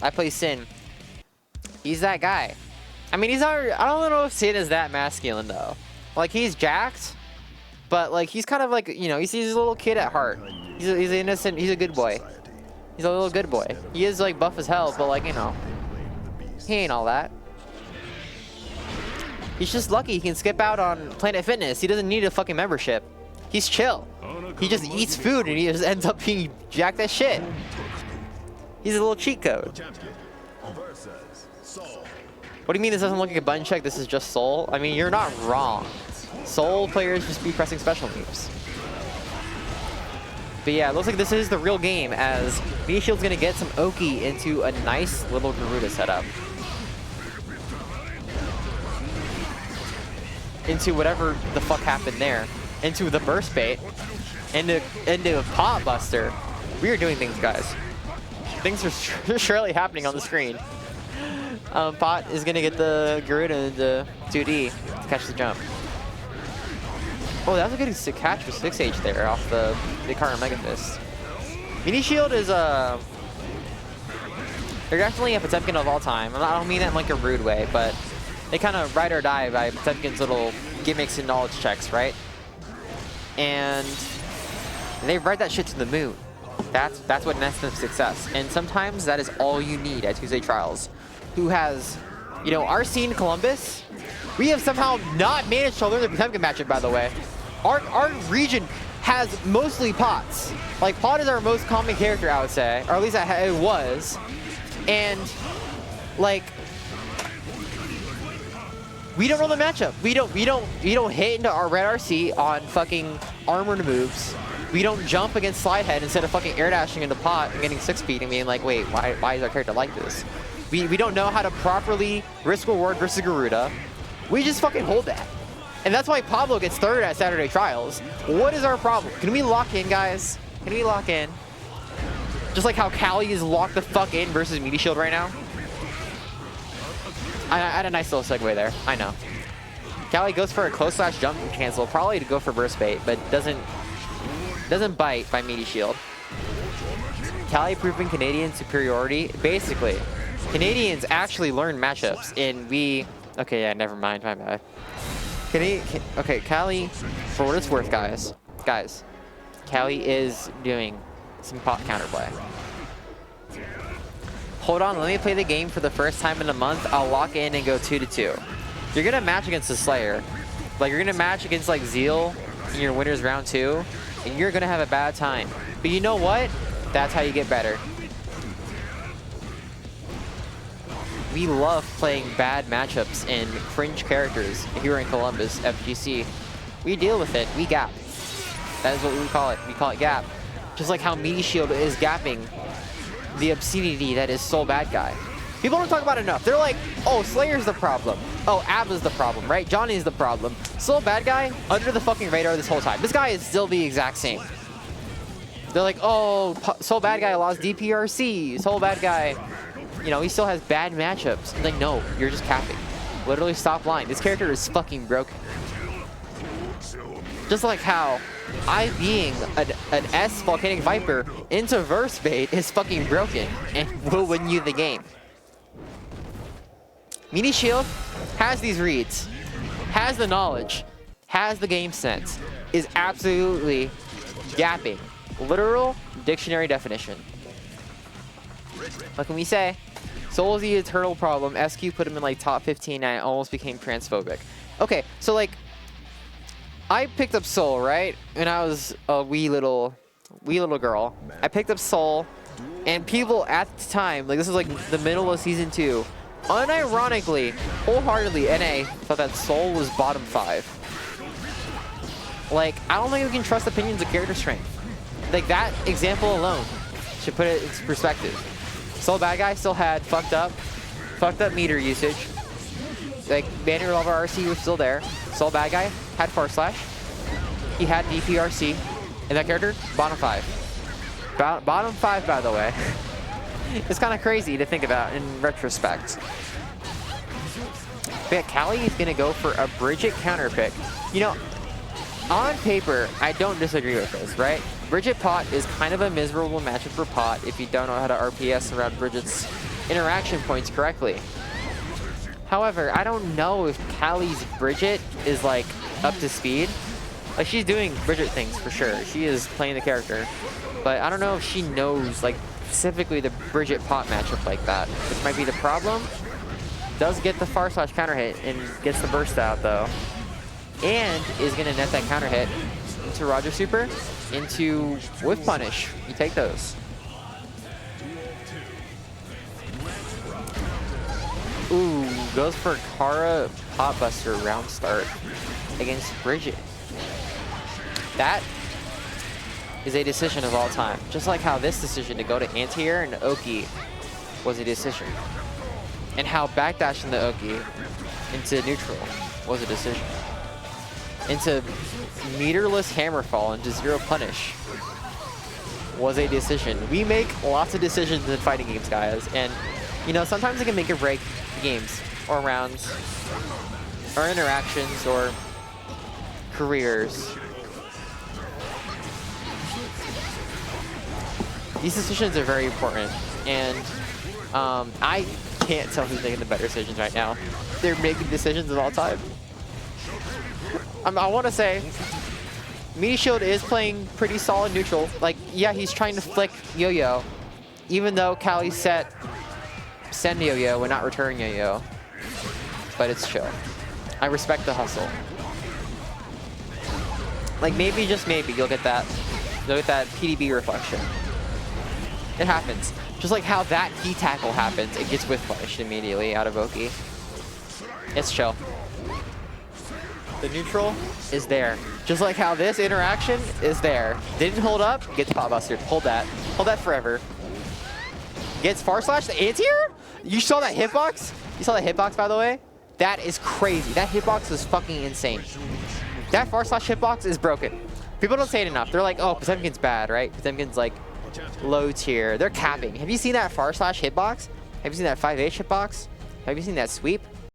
I play Sin. He's that guy. I mean, he's not. I don't know if Sin is that masculine though. Like he's jacked, but like he's kind of like, you know, he's a little kid at heart. He's innocent. He's a good boy. He's a little good boy. He is like buff as hell, but like, you know, he ain't all that. He's just lucky he can skip out on Planet Fitness. He doesn't need a fucking membership. He's chill. He just eats food and he just ends up being jacked as shit. He's a little cheat code. What do you mean this doesn't look like a button check? This is just Soul? I mean, you're not wrong. Soul players just be pressing special moves. But yeah, it looks like this is the real game as MeatyShield's gonna get some Oki into a nice little Garuda setup. Into whatever the fuck happened there. Into the burst bait. Into a pot buster. We are doing things, guys. Things are surely happening on the screen. Pot is gonna get the Garuda into 2D to catch the jump. Oh, that was a good catch for 6H there off the Ikara Mega Fist. MeatyShield is they're definitely a Potemkin of all time. I don't mean that in like a rude way, but they kind of ride or die by Potemkin's little gimmicks and knowledge checks, right? And they ride that shit to the moon. That's what nets them success. And sometimes that is all you need at Tuesday Trials. Who has, you know, our scene Columbus, we have somehow not managed to learn the Potemkin matchup, by the way. Our region has mostly Pots. Like, Pot is our most common character, I would say. Or at least it was. And, like, we don't know the matchup. We don't hit into our red RC on fucking armored moves. We don't jump against slide head instead of fucking air dashing into Pot and getting 6 feet and being like, wait, why is our character like this? We don't know how to properly risk reward versus Garuda. We just fucking hold that. And that's why Pablo gets third at Saturday Trials. What is our problem? Can we lock in, guys? Can we lock in? Just like how Callie is locked the fuck in versus MeatyShield right now. I had a nice little segue there. I know. Callie goes for a close slash jump cancel, probably to go for burst bait, but doesn't bite by MeatyShield. Callie proving Canadian superiority. Basically, Canadians actually learn matchups, and we... Okay, yeah, never mind, my bad. Okay, Callie, for what it's worth, guys, Callie is doing some Pot counterplay. Hold on, let me play the game for the first time in a month. I'll lock in and go 2-2. You're gonna match against the Slayer. Like, you're gonna match against, like, Zeal in your winners round 2, and you're gonna have a bad time. But you know what? That's how you get better. We love playing bad matchups and cringe characters here in Columbus, FGC. We deal with it. We gap. That is what we call it. We call it gap. Just like how MeatyShield is gapping the obscenity that is Soul Bad Guy. People don't talk about it enough. They're like, oh, Slayer's the problem. Oh, Abba's the problem, right? Johnny's the problem. Soul Bad Guy, under the fucking radar this whole time. This guy is still the exact same. They're like, oh, Soul Bad Guy lost DPRC. Soul Bad Guy, you know, he still has bad matchups. I'm like, no, you're just capping. Literally stop lying. This character is fucking broken. Just like how I being an S Volcanic Viper into verse bait is fucking broken and will win you the game. MeatyShield has these reads, has the knowledge, has the game sense, is absolutely gapping. Literal dictionary definition. What can we say? Soul's the eternal problem. SQ put him in like top 15 and I almost became transphobic. Okay, so like, I picked up Soul, right? When I was a wee little girl. I picked up Soul, and people at the time, like this was like the middle of season 2, unironically, wholeheartedly, NA thought that Soul was bottom 5. Like, I don't think we can trust opinions of character strength. Like, that example alone should put it into perspective. Soul Bad Guy still had fucked up meter usage. Like, Banner Lover RC was still there. Soul Bad Guy had Far Slash. He had DPRC. And that character, bottom 5. Bottom 5, by the way. It's kind of crazy to think about in retrospect. But Callie is going to go for a Bridget counter pick. You know, on paper, I don't disagree with this, right? Bridget Pot is kind of a miserable matchup for Pot if you don't know how to RPS around Bridget's interaction points correctly. However, I don't know if Callie's Bridget is like up to speed. Like she's doing Bridget things for sure. She is playing the character. But I don't know if she knows like specifically the Bridget pot matchup like that, which might be the problem. Does get the far slash counter hit and gets the burst out though. And is gonna net that counter hit into Roger Super, into Whiff Punish. You take those. Ooh, goes for Kara Pot Buster round start against Bridget. That is a decision of all time. Just like how this decision to go to anti-air and Oki was a decision. And how backdashing the Oki into neutral was a decision. Into meterless Hammerfall into zero punish was a decision. We make lots of decisions in fighting games, guys. And, you know, sometimes it can make or break games or rounds or interactions or careers. These decisions are very important, and I can't tell who's making the better decisions right now. They're making decisions of all time. I want to say MeatyShield is playing pretty solid neutral. Like, yeah, he's trying to flick Yo-Yo, even though Callie set send Yo-Yo and not return Yo-Yo. But it's chill. I respect the hustle. Like, maybe, just maybe, you'll get that PDB reflection. It happens. Just like how that key tackle happens, it gets whiff punished immediately out of Oki. It's chill. The neutral is there. Just like how this interaction is there. Didn't hold up, gets pot busted. Hold that. Hold that forever. Gets far slash the anti-air? You saw that hitbox? You saw that hitbox, by the way? That is crazy. That hitbox is fucking insane. That far slash hitbox is broken. People don't say it enough. They're like, oh, Potemkin's bad, right? Potemkin's like low tier. They're capping. Have you seen that far slash hitbox? Have you seen that 5H hitbox? Have you seen that sweep?